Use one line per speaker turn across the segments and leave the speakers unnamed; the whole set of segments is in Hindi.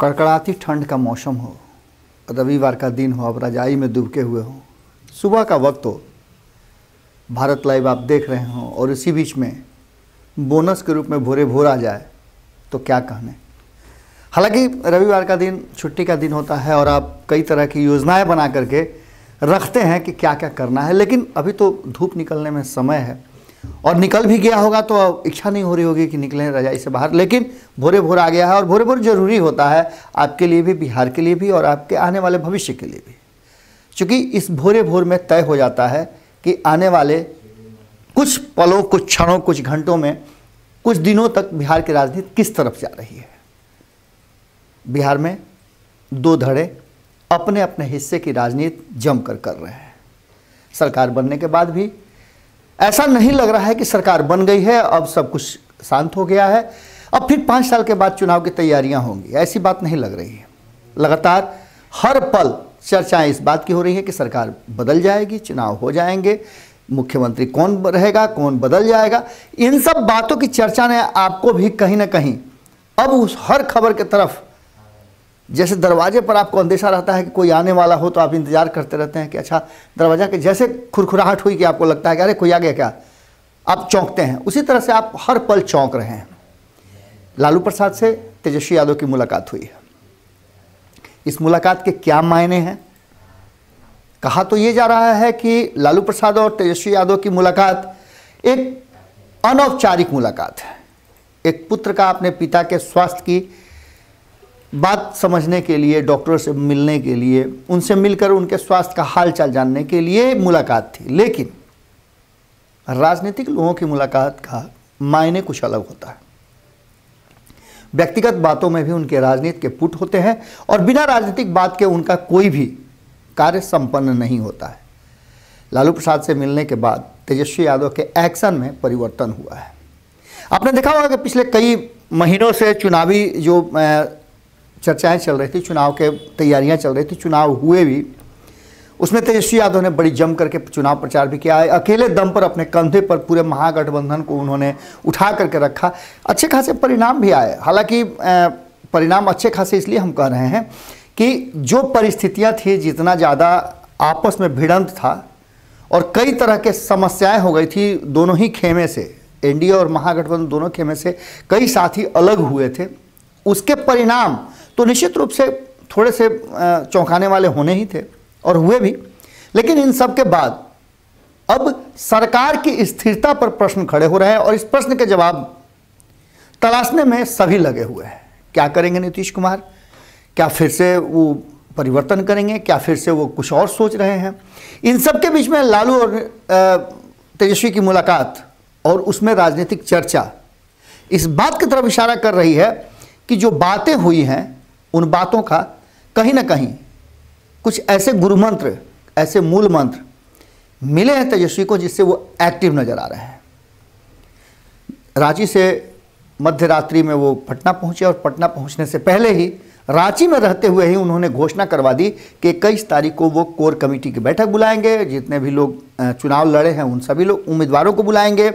कड़कड़ाती ठंड का मौसम हो, रविवार का दिन हो, अब रजाई में दुबके हुए हो, सुबह का वक्त हो, भारत लाइव आप देख रहे हो और इसी बीच में बोनस के रूप में भोरे भोर आ जाए तो क्या कहने। हालांकि रविवार का दिन छुट्टी का दिन होता है और आप कई तरह की योजनाएं बना करके रखते हैं कि क्या क्या करना है, लेकिन अभी तो धूप निकलने में समय है और निकल भी गया होगा तो इच्छा नहीं हो रही होगी कि निकलें रजाई से बाहर, लेकिन भोरे भोर आ गया है और भोरे भोर जरूरी होता है आपके लिए भी, बिहार के लिए भी और आपके आने वाले भविष्य के लिए भी। क्योंकि इस भोरे भोर में तय हो जाता है कि आने वाले कुछ पलों, कुछ क्षणों, कुछ घंटों में, कुछ दिनों तक बिहार की राजनीति किस तरफ जा रही है। बिहार में दो धड़े अपने अपने हिस्से की राजनीति जमकर कर रहे हैं। सरकार बनने के बाद भी ऐसा नहीं लग रहा है कि सरकार बन गई है, अब सब कुछ शांत हो गया है, अब फिर 5 साल के बाद चुनाव की तैयारियां होंगी, ऐसी बात नहीं लग रही है। लगातार हर पल चर्चाएं इस बात की हो रही है कि सरकार बदल जाएगी, चुनाव हो जाएंगे, मुख्यमंत्री कौन रहेगा, कौन बदल जाएगा। इन सब बातों की चर्चा ने आपको भी कहीं ना कहीं अब उस हर खबर की तरफ, जैसे दरवाजे पर आपको अंदेशा रहता है कि कोई आने वाला हो तो आप इंतजार करते रहते हैं कि अच्छा दरवाजा के जैसे खुरखुराहट हुई कि आपको लगता है कि अरे कोई आ गया क्या, आप चौंकते हैं। उसी तरह से आप हर पल चौंक रहे हैं। लालू प्रसाद से तेजस्वी यादव की मुलाकात हुई है। इस मुलाकात के क्या मायने हैं? कहा तो ये जा रहा है कि लालू प्रसाद और तेजस्वी यादव की मुलाकात एक अनौपचारिक मुलाकात है। एक पुत्र का अपने पिता के स्वास्थ्य की बात समझने के लिए, डॉक्टर से मिलने के लिए, उनसे मिलकर उनके स्वास्थ्य का हाल चाल जानने के लिए मुलाकात थी। लेकिन राजनीतिक लोगों की मुलाकात का मायने कुछ अलग होता है। व्यक्तिगत बातों में भी उनके राजनीति के पुट होते हैं और बिना राजनीतिक बात के उनका कोई भी कार्य संपन्न नहीं होता है। लालू प्रसाद से मिलने के बाद तेजस्वी यादव के एक्शन में परिवर्तन हुआ है। आपने देखा होगा कि पिछले कई महीनों से चुनावी जो चर्चाएं चल रही थी, चुनाव के तैयारियां चल रही थी, चुनाव हुए भी, उसमें तेजस्वी यादव ने बड़ी जम करके चुनाव प्रचार भी किया है। अकेले दम पर अपने कंधे पर पूरे महागठबंधन को उन्होंने उठा करके रखा। अच्छे खासे परिणाम भी आए। हालांकि परिणाम अच्छे खासे इसलिए हम कह रहे हैं कि जो परिस्थितियां थी, जितना ज़्यादा आपस में भिड़ंत था और कई तरह के समस्याएं हो गई थी दोनों ही खेमे से, एनडीए और महागठबंधन दोनों खेमे से कई साथी अलग हुए थे, उसके परिणाम तो निश्चित रूप से थोड़े से चौंकाने वाले होने ही थे और हुए भी। लेकिन इन सब के बाद अब सरकार की स्थिरता पर प्रश्न खड़े हो रहे हैं और इस प्रश्न के जवाब तलाशने में सभी लगे हुए हैं। क्या करेंगे नीतीश कुमार? क्या फिर से वो परिवर्तन करेंगे? क्या फिर से वो कुछ और सोच रहे हैं? इन सब के बीच में लालू और तेजस्वी की मुलाकात और उसमें राजनीतिक चर्चा इस बात की तरफ इशारा कर रही है कि जो बातें हुई हैं उन बातों का कहीं ना कहीं कुछ ऐसे गुरु मंत्र, ऐसे मूल मंत्र मिले हैं तेजस्वी को जिससे वो एक्टिव नजर आ रहे हैं। रांची से मध्य रात्रि में वो पटना पहुंचे और पटना पहुंचने से पहले ही, रांची में रहते हुए ही उन्होंने घोषणा करवा दी कि 21 तारीख को वो कोर कमेटी की बैठक बुलाएंगे। जितने भी लोग चुनाव लड़े हैं उन सभी लोग उम्मीदवारों को बुलाएंगे,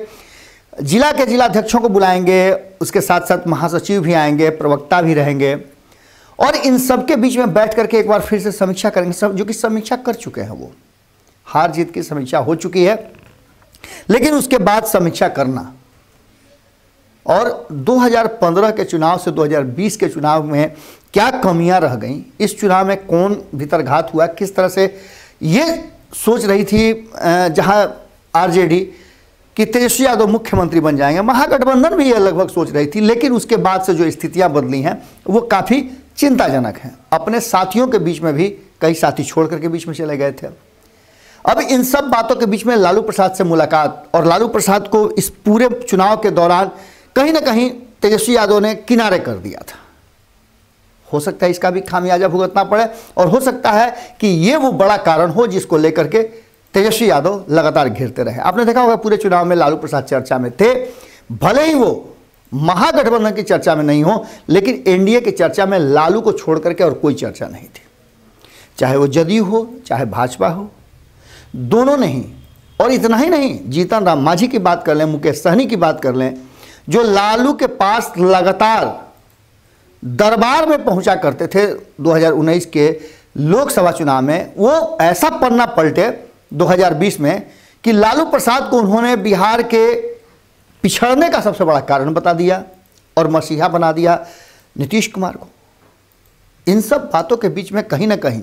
जिला के जिलाध्यक्षों को बुलाएंगे, उसके साथ साथ महासचिव भी आएंगे, प्रवक्ता भी रहेंगे और इन सब के बीच में बैठ करके एक बार फिर से समीक्षा करेंगे। सब जो कि समीक्षा कर चुके हैं, वो हार जीत की समीक्षा हो चुकी है, लेकिन उसके बाद समीक्षा करना और 2015 के चुनाव से 2020 के चुनाव में क्या कमियां रह गईं, इस चुनाव में कौन भीतरघात हुआ, किस तरह से ये सोच रही थी जहां आरजेडी कि तेजस्वी यादव मुख्यमंत्री बन जाएंगे, महागठबंधन भी ये लगभग सोच रही थी, लेकिन उसके बाद से जो स्थितियां बदली हैं वो काफ़ी चिंताजनक हैं। अपने साथियों के बीच में भी कई साथी छोड़ करके बीच में चले गए थे। अब इन सब बातों के बीच में लालू प्रसाद से मुलाकात और लालू प्रसाद को इस पूरे चुनाव के दौरान कहीं ना कहीं तेजस्वी यादव ने किनारे कर दिया था। हो सकता है इसका भी खामियाजा भुगतना पड़े और हो सकता है कि ये वो बड़ा कारण हो जिसको लेकर के तेजस्वी यादव लगातार घिरते रहे। आपने देखा होगा पूरे चुनाव में लालू प्रसाद चर्चा में थे, भले ही वो महागठबंधन की चर्चा में नहीं हो, लेकिन एनडीए की चर्चा में लालू को छोड़ करके और कोई चर्चा नहीं थी। चाहे वो जदयू हो, चाहे भाजपा हो, दोनों नहीं। और इतना ही नहीं, जीतन राम मांझी की बात कर लें, मुकेश सहनी की बात कर लें, जो लालू के पास लगातार दरबार में पहुंचा करते थे 2019 के लोकसभा चुनाव में, वो ऐसा पन्ना पलटे 2020 में कि लालू प्रसाद को उन्होंने बिहार के पिछड़ने का सबसे बड़ा कारण बता दिया और मसीहा बना दिया नीतीश कुमार को। इन सब बातों के बीच में कहीं ना कहीं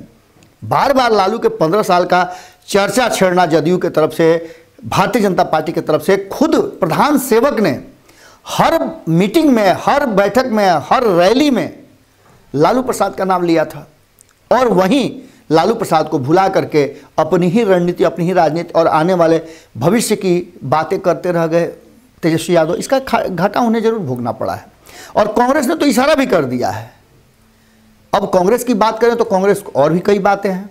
बार बार लालू के 15 साल का चर्चा छेड़ना जदयू के तरफ से, भारतीय जनता पार्टी की तरफ से, खुद प्रधान सेवक ने हर मीटिंग में, हर बैठक में, हर रैली में लालू प्रसाद का नाम लिया था और वहीं लालू प्रसाद को भुला करके अपनी ही रणनीति, अपनी ही राजनीति और आने वाले भविष्य की बातें करते रह गए तेजस्वी यादव। इसका घाटा उन्हें जरूर भोगना पड़ा है और कांग्रेस ने तो इशारा भी कर दिया है। अब कांग्रेस की बात करें तो कांग्रेस को और भी कई बातें हैं।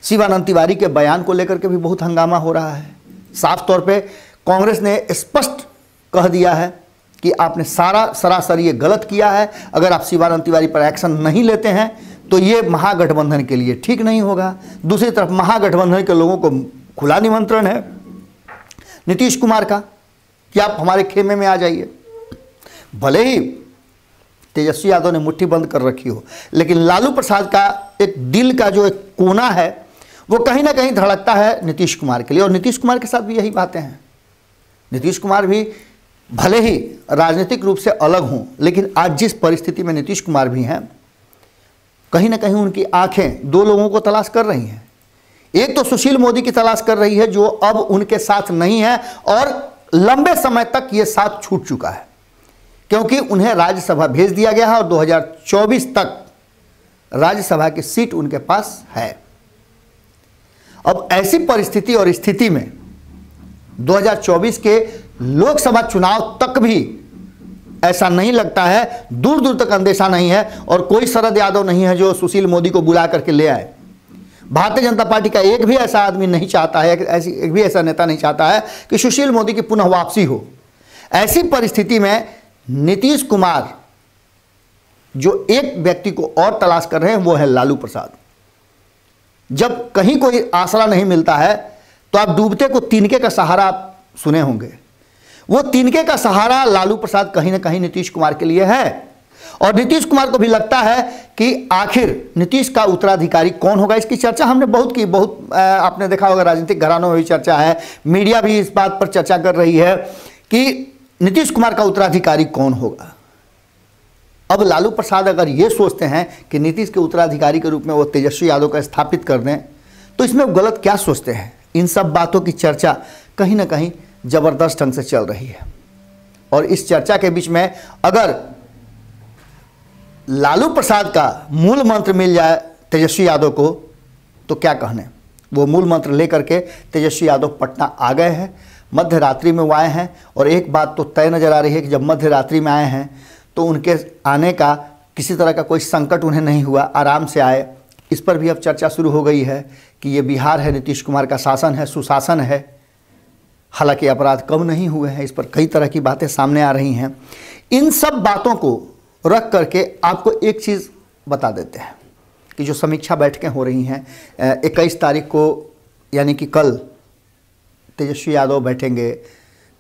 शिवानंद तिवारी के बयान को लेकर के भी बहुत हंगामा हो रहा है। साफ तौर पे कांग्रेस ने स्पष्ट कह दिया है कि आपने सरासर ये गलत किया है। अगर आप शिवानंद तिवारी पर एक्शन नहीं लेते हैं तो ये महागठबंधन के लिए ठीक नहीं होगा। दूसरी तरफ महागठबंधन के लोगों को खुला निमंत्रण है नीतीश कुमार का कि आप हमारे खेमे में आ जाइए। भले ही तेजस्वी यादव ने मुट्ठी बंद कर रखी हो, लेकिन लालू प्रसाद का एक दिल का जो एक कोना है वो कहीं ना कहीं धड़कता है नीतीश कुमार के लिए। और नीतीश कुमार के साथ भी यही बातें हैं। नीतीश कुमार भी भले ही राजनीतिक रूप से अलग हों, लेकिन आज जिस परिस्थिति में नीतीश कुमार भी हैं, कहीं ना कहीं उनकी आंखें दो लोगों को तलाश कर रही हैं। एक तो सुशील मोदी की तलाश कर रही है जो अब उनके साथ नहीं है और लंबे समय तक ये साथ छूट चुका है क्योंकि उन्हें राज्यसभा भेज दिया गया है और 2024 तक राज्यसभा की सीट उनके पास है। अब ऐसी परिस्थिति और स्थिति में 2024 के लोकसभा चुनाव तक भी ऐसा नहीं लगता है, दूर दूर तक अंदेशा नहीं है और कोई शरद यादव नहीं है जो सुशील मोदी को बुला करके ले आए। भारतीय जनता पार्टी का एक भी ऐसा आदमी नहीं चाहता है, एक भी ऐसा नेता नहीं चाहता है कि सुशील मोदी की पुनः वापसी हो। ऐसी परिस्थिति में नीतीश कुमार जो एक व्यक्ति को और तलाश कर रहे हैं वो है लालू प्रसाद। जब कहीं कोई आसरा नहीं मिलता है तो आप डूबते को तिनके का सहारा आप सुने होंगे। वो तिनके का सहारा लालू प्रसाद कहीं ना कहीं नीतीश कुमार के लिए है और नीतीश कुमार को भी लगता है कि आखिर नीतीश का उत्तराधिकारी कौन होगा। इसकी चर्चा हमने बहुत की, बहुत आपने देखा होगा राजनीतिक घरानों में भी चर्चा है, मीडिया भी इस बात पर चर्चा कर रही है कि नीतीश कुमार का उत्तराधिकारी कौन होगा। अब लालू प्रसाद अगर ये सोचते हैं कि नीतीश के उत्तराधिकारी के रूप में वो तेजस्वी यादव का स्थापित कर दें तो इसमें वो गलत क्या सोचते हैं। इन सब बातों की चर्चा कहीं ना कहीं जबरदस्त ढंग से चल रही है और इस चर्चा के बीच में अगर लालू प्रसाद का मूल मंत्र मिल जाए तेजस्वी यादव को तो क्या कहने। वो मूल मंत्र लेकर के तेजस्वी यादव पटना आ गए हैं, मध्य रात्रि में वो आए हैं और एक बात तो तय नज़र आ रही है कि जब मध्य रात्रि में आए हैं तो उनके आने का किसी तरह का कोई संकट उन्हें नहीं हुआ, आराम से आए। इस पर भी अब चर्चा शुरू हो गई है कि ये बिहार है, नीतीश कुमार का शासन है, सुशासन है। हालांकि अपराध कम नहीं हुए हैं, इस पर कई तरह की बातें सामने आ रही हैं। इन सब बातों को रख करके आपको एक चीज़ बता देते हैं कि जो समीक्षा बैठकें हो रही हैं 21 तारीख को यानी कि कल तेजस्वी यादव बैठेंगे।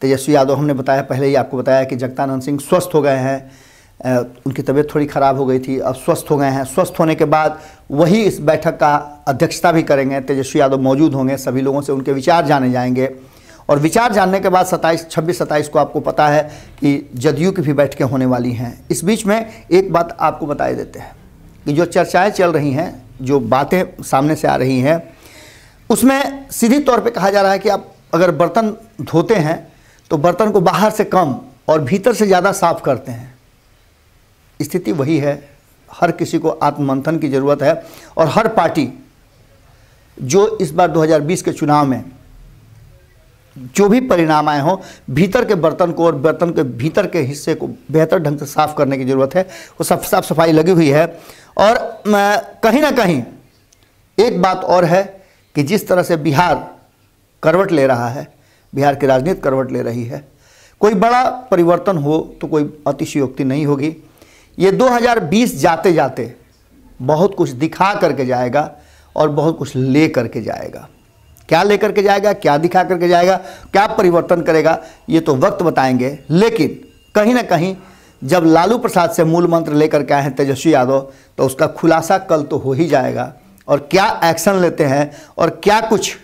तेजस्वी यादव हमने बताया, पहले ही आपको बताया कि जगदानंद सिंह स्वस्थ हो गए हैं, उनकी तबीयत थोड़ी ख़राब हो गई थी, अब स्वस्थ हो गए हैं। स्वस्थ होने के बाद वही इस बैठक का अध्यक्षता भी करेंगे। तेजस्वी यादव मौजूद होंगे, सभी लोगों से उनके विचार जाने जाएंगे और विचार जानने के बाद 26-27 को आपको पता है कि जदयू की भी बैठकें होने वाली हैं। इस बीच में एक बात आपको बताए देते हैं कि जो चर्चाएं चल रही हैं, जो बातें सामने से आ रही हैं, उसमें सीधी तौर पे कहा जा रहा है कि आप अगर बर्तन धोते हैं तो बर्तन को बाहर से कम और भीतर से ज़्यादा साफ करते हैं। स्थिति वही है। हर किसी को आत्ममंथन की ज़रूरत है और हर पार्टी जो इस बार 2020 के चुनाव में जो भी परिणाम आए हों, भीतर के बर्तन को और बर्तन के भीतर के हिस्से को बेहतर ढंग से साफ करने की ज़रूरत है। वो सब साफ सफाई लगी हुई है। और कहीं ना कहीं एक बात और है कि जिस तरह से बिहार करवट ले रहा है, बिहार की राजनीति करवट ले रही है, कोई बड़ा परिवर्तन हो तो कोई अतिशयोक्ति नहीं होगी। ये 2020 जाते जाते बहुत कुछ दिखा करके जाएगा और बहुत कुछ ले करके जाएगा। क्या लेकर के जाएगा, क्या दिखा करके जाएगा, क्या परिवर्तन करेगा, ये तो वक्त बताएंगे। लेकिन कहीं ना कहीं जब लालू प्रसाद से मूल मंत्र लेकर के आए हैं तेजस्वी यादव, तो उसका खुलासा कल तो हो ही जाएगा। और क्या एक्शन लेते हैं और क्या कुछ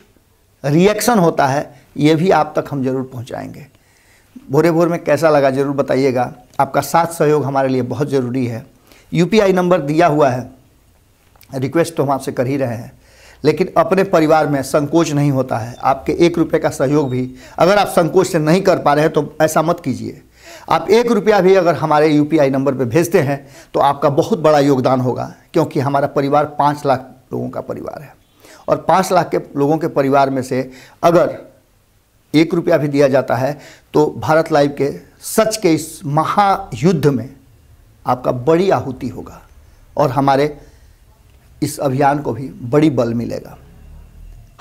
रिएक्शन होता है, ये भी आप तक हम जरूर पहुंचाएंगे। भोरे भोर में कैसा लगा जरूर बताइएगा। आपका साथ सहयोग हमारे लिए बहुत ज़रूरी है। यूपीआई नंबर दिया हुआ है, रिक्वेस्ट तो हम आपसे कर ही रहे हैं, लेकिन अपने परिवार में संकोच नहीं होता है। आपके 1 रुपये का सहयोग भी अगर आप संकोच से नहीं कर पा रहे हैं तो ऐसा मत कीजिए। आप 1 रुपया भी अगर हमारे यूपीआई नंबर पर भेजते हैं तो आपका बहुत बड़ा योगदान होगा, क्योंकि हमारा परिवार 5 लाख लोगों का परिवार है। और 5 लाख के लोगों के परिवार में से अगर 1 रुपया भी दिया जाता है तो भारत लाइव के सच के इस महायुद्ध में आपका बड़ी आहुति होगा और हमारे इस अभियान को भी बड़ी बल मिलेगा।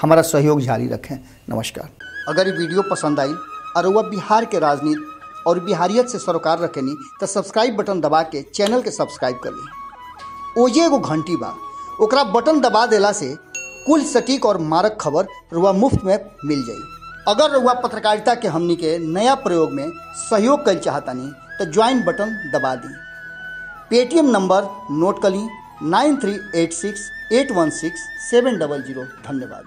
हमारा सहयोग जारी रखें। नमस्कार। अगर ये वीडियो पसंद आई और वह बिहार के राजनीति और बिहारियत से सरोकार रखेनी तो सब्सक्राइब बटन दबा के चैनल के सब्सक्राइब कर ली। ओजे एगो घंटी बा, ओकरा बटन दबा देला से कुल सटीक और मारक खबर रुआ मुफ्त में मिल जाई। अगर रुआ पत्रकारिता के हमनी के नया प्रयोग में सहयोग कर चाहतानी तो ज्वाइन बटन दबा दी। पेटीएम नंबर नोट कर ली 9386816700। धन्यवाद।